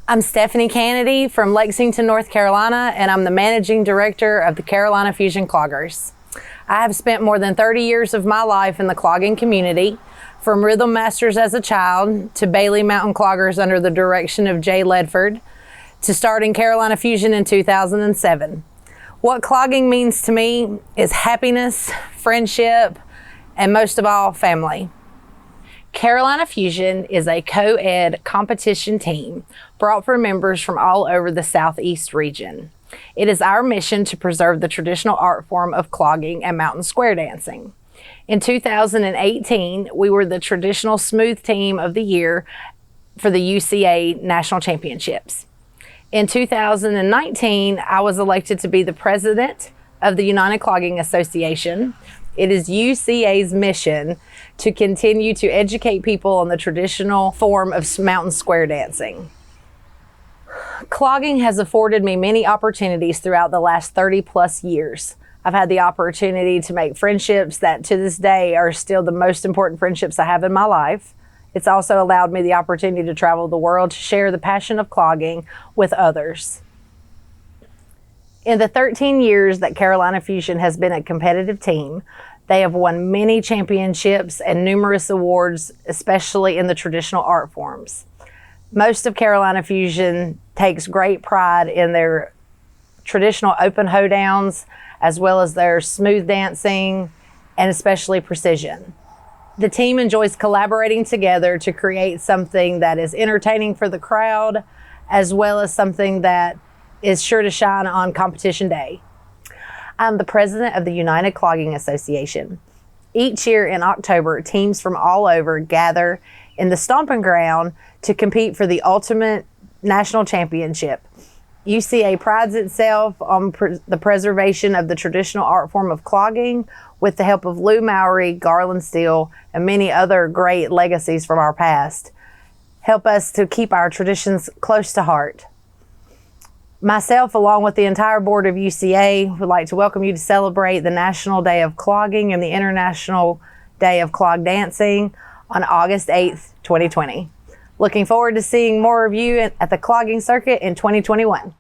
I'm Stefanie Canady from Lexington, North Carolina, and I'm the Managing Director of the Carolina Fusion Cloggers. I have spent more than 30 years of my life in the clogging community, from rhythm masters as a child to Bailey Mountain Cloggers under the direction of Jay Ledford, to starting Carolina Fusion in 2007. What clogging means to me is happiness, friendship, and most of all, family. Carolina Fusion is a co-ed competition team brought from members from all over the Southeast region. It is our mission to preserve the traditional art form of clogging and mountain square dancing. In 2018, we were the traditional smooth team of the year for the UCA National Championships. In 2019, I was elected to be the president of the United Clogging Association. It is UCA's mission to continue to educate people on the traditional form of mountain square dancing. Clogging has afforded me many opportunities throughout the last 30 plus years. I've had the opportunity to make friendships that to this day are still the most important friendships I have in my life. It's also allowed me the opportunity to travel the world to share the passion of clogging with others. In the 13 years that Carolina Fusion has been a competitive team, they have won many championships and numerous awards, especially in the traditional art forms. Most of Carolina Fusion takes great pride in their traditional open hoedowns, as well as their smooth dancing, and especially precision. The team enjoys collaborating together to create something that is entertaining for the crowd, as well as something that is sure to shine on competition day. I'm the president of the United Clogging Association. Each year in October, teams from all over gather in the stomping ground to compete for the ultimate national championship. UCA prides itself on the preservation of the traditional art form of clogging with the help of Lou Mowery, Garland Steele, and many other great legacies from our past. Help us to keep our traditions close to heart. Myself, along with the entire board of UCA, would like to welcome you to celebrate the National Day of Clogging and the International Day of Clog Dancing on August 8th, 2020. Looking forward to seeing more of you at the clogging circuit in 2021.